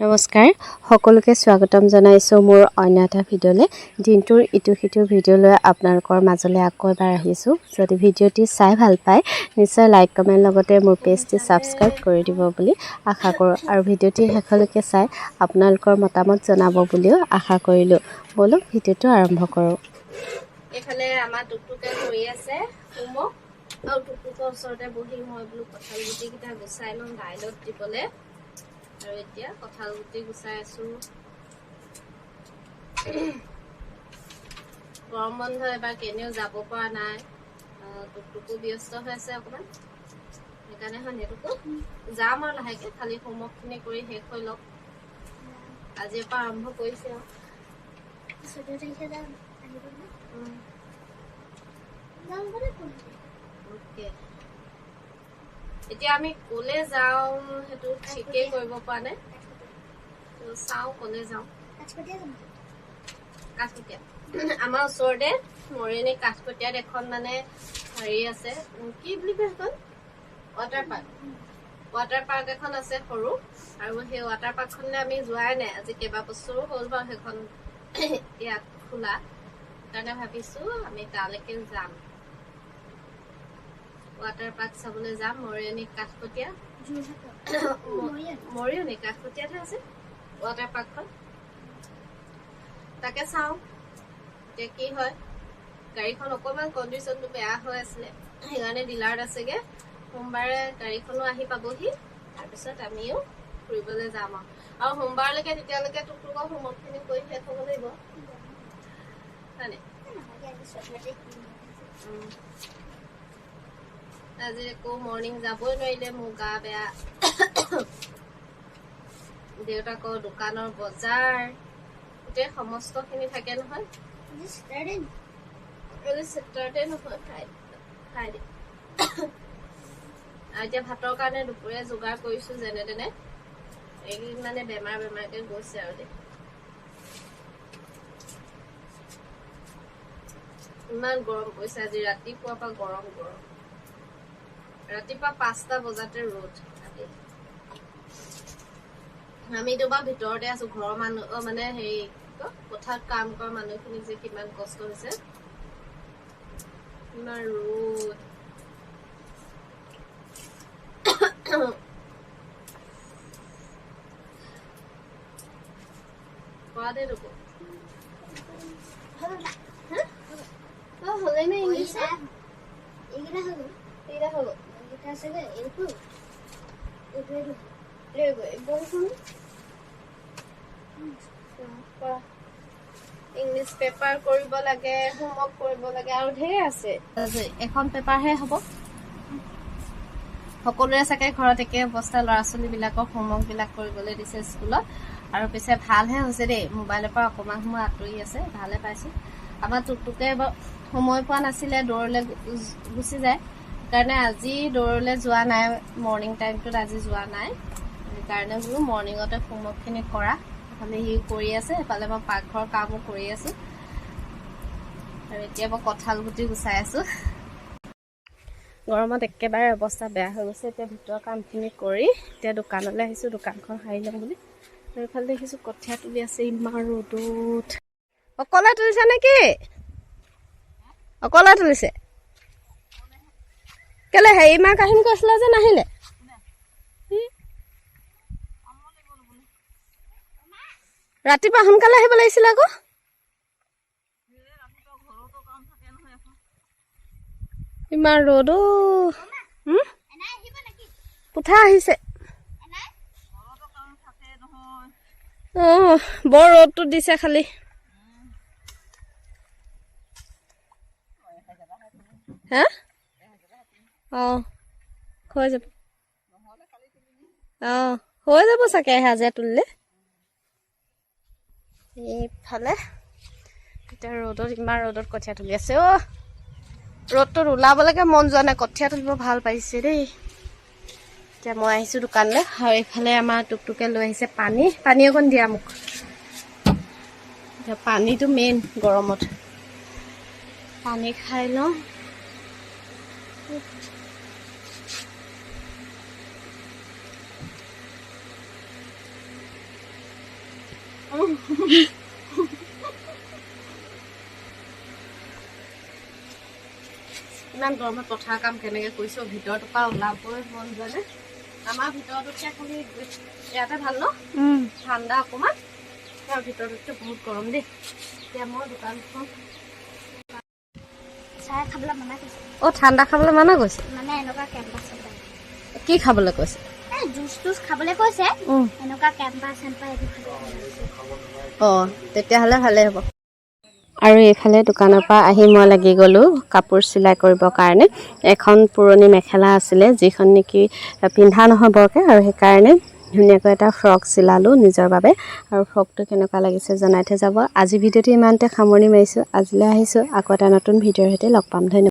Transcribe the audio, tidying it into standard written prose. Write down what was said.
নমস্কাৰ সকলোকে স্বাগতম জনাইছো মোৰ অন্য এটা ভিডিঅ'লে দিনটোৰ ইটো সিটো ভিডিঅ' লৈ আপোনালোকৰ মাজলৈ আকৌ এবাৰ আহিছো যদি ভিডিঅ'টি চাই ভাল পায় নিশ্চয় লাইক কমেন্ট লগতে মোৰ পেজটি সাবস্ক্ৰাইব কৰি দিব বুলি আশা কৰোঁ আৰু ভিডিঅ'টি শেষলৈকে চাই আপোনালোকৰ মতামত জনাব বুলিও আশা কৰিলো বলো ভিডিঅ'টো আৰম্ভ কৰোঁ এফালে আমাৰ টুকটুকে কৰি আছে হোমৱৰ্ক আৰু টুকটুকৰ ওচৰতে বহি মই বোলো কঁঠাল গুটিকেইটা গুচাই লওঁ দাইলত দিবলৈ আৰু এতিয়া কঁঠাল গুটি গুচাই আছো গৰম বন্ধ এবাৰ কেনেও যাব পৰা নাই টুকটুকো ব্যস্ত হৈ আছে অকণমান সেইকাৰণে সন্ধিয়াটোকো যাম আৰু লাহেকৈ খালি হোমৱৰ্কখিনি কৰি শেষ হৈ লওক আজিৰ পৰা আৰম্ভ কৰিছে আৰু এতিয়া আমি কলে যাওঁ সেইটো ঠিকেই কৰিব পৰা নাই চাওঁ কলে যাওঁ কাঠকটীয়া আমাৰ ওচৰতে মৰিয়নি কাঠকটীয়াত এখন মানে হেৰি আছে কি বুলি কয় সেইখন ৱাটাৰ পাৰ্ক এখন আছে সৰু আৰু সেই ৱাটাৰ পাৰ্কখনলৈ আমি যোৱাই নাই আজি কেইবাবছৰো হ'ল বাৰু সেইখন ইয়াত খোলা সেইকাৰণে ভাবিছো আমি তালৈকে যাম ৱাটাৰ পাৰ্ক চাবলৈ যাম মৰিয়নি কাঠকটীয়া মৰিয়নি কাঠকটীয়াতহে আছে ৱাটাৰ পাৰ্কখন তাকে চাওঁ এতিয়া কি হয় গাড়ীখন অকণমান কণ্ডিশ্যনটো বেয়া হৈ আছিলে সেইকাৰণে ডিলাৰত আছেগে সোমবাৰে গাড়ীখনো আহি পাবহি তাৰপিছত আমিও ফুৰিবলৈ যাম আৰু সোমবাৰলৈকে তেতিয়ালৈকে টুকটুকৰ হোমৱৰ্কখিনি কৰি শেষ হ'ব লাগিব আজি আকৌ মৰ্ণিং যাবই নোৱাৰিলে মোৰ গা বেয়া দেউতাকৰ দোকানৰ বজাৰ গোটেই সমস্তখিনি থাকে নহয় চেটাৰডে নহয় ফ্ৰাইডে আৰু এতিয়া ভাতৰ কাৰণে দুপৰীয়া যোগাৰ কৰিছো যেনে তেনে এইকেইদিন মানে বেমাৰকে গৈছে আৰু দেই ইমান গৰম পৰিছে আজি ৰাতিপুৱাৰ পৰা গৰম ৰাতিপুৱা 5টা বজাতে ৰ'দ আমিতো বাৰু ভিতৰতে আছো ঘৰৰ মানুহ মানে হেৰি পথাৰত কাম কৰা মানুহখিনি যে কিমান কষ্ট হৈছে ইমান ৰ'দ কোৱা দে তোকো হলে নে ইংলিছ এইকেইটা হলো ইংলিছ পেপাৰ কৰিব লাগে হোমৱৰ্ক কৰিব লাগে আৰু ঢেৰ আছে এখন পেপাৰহে হ'ব সকলোৰে চাগে ঘৰত একে অৱস্থা ল'ৰা ছোৱালীবিলাকক হোমৱৰ্ক বিলাক কৰিবলৈ দিছে স্কুলত আৰু পিছে ভালহে হৈছে দেই মোবাইলৰ পৰা অকণমান সময় আঁতৰি আছে ভালে পাইছো আমাৰ টুকটুকে সময় পোৱা নাছিলে দৌৰলৈ গুচি যায় সেইকাৰণে আজি দৌৰলৈ যোৱা নাই মৰ্ণিং টাইমটোত আজি যোৱা নাই সেইকাৰণে বোলো মৰ্ণিঙতে হোমৱৰ্কখিনি কৰা এফালে সি কৰি আছে এফালে মই পাকঘৰৰ কামো কৰি আছো আৰু এতিয়া মই কঁঠাল গুটি গুচাই আছো গৰমত একেবাৰে অৱস্থা বেয়া হৈ গৈছে এতিয়া ভিতৰৰ কামখিনি কৰি এতিয়া দোকানলৈ আহিছো দোকানখন সাৰি ল'ম বুলি এইফালে দেখিছো কঠীয়া তুলি আছে ইমান ৰ'দত অকলে তুলিছে নেকি অকলে তুলিছে কেলে হেৰি মাক আহিম কৈছিলে যে নাহিলে ৰাতিপুৱা সোনকালে আহিব লাগিছিলে আকৌ ইমান ৰ'দ কোঠা আহিছে বৰ ৰ'দটো দিছে খালি হা হৈ যাব হৈ যাব চাগে হাজিৰা তুলিলে এইফালে এতিয়া ৰ'দত ইমান ৰ'দত কঠীয়া তুলি আছে ৰ'দটোত ওলাবলৈকে মন যোৱা নাই কঠীয়া তুলিব ভাল পাইছে দেই এতিয়া মই আহিছো দোকানলৈ আৰু এইফালে আমাৰ টুকটুকে লৈ আহিছে পানী অকণ দিয়া মোক এতিয়া পানীটো মেইন গৰমত পানী খাই লওঁ ইমান গৰমত পথাৰ কাম কেনেকৈ কৰিছোঁ ভিতৰটোৰ পৰা ওলাবই মন যোৱা নাই আমাৰ ভিতৰটোতকৈ খালি ইয়াতে ভাল ন ঠাণ্ডা অকণমান তাৰ ভিতৰটোতকৈ বহুত গৰম দেই এতিয়া মই দোকানখন চাহ খাবলৈ মানা কৈছে অঁ ঠাণ্ডা খাবলৈ মানা কৈছে মানে এনেকুৱা কেম্পাছ কি খাবলৈ কৈছে জুচ টুচ খাবলৈ কৈছে এনেকুৱা কেম্পাছ চেম্পাছ এইবোৰ অঁ তেতিয়াহ'লে ভালেই হ'ব আৰু এইফালে দোকানৰ পৰা আহি মই লাগি গ'লোঁ কাপোৰ চিলাই কৰিবৰ কাৰণে এখন পুৰণি মেখেলা আছিলে যিখন নেকি পিন্ধা নহয় বৰকৈ আৰু সেইকাৰণে ধুনীয়াকৈ এটা ফ্ৰক চিলালোঁ নিজৰ বাবে আৰু ফ্ৰকটো কেনেকুৱা লাগিছে জনাই থৈ যাব আজি ভিডিঅ'টো ইমানতে সামৰণি মাৰিছোঁ আজিলৈ আহিছোঁ আকৌ এটা নতুন ভিডিঅ'ৰ সৈতে লগ পাম ধন্যবাদ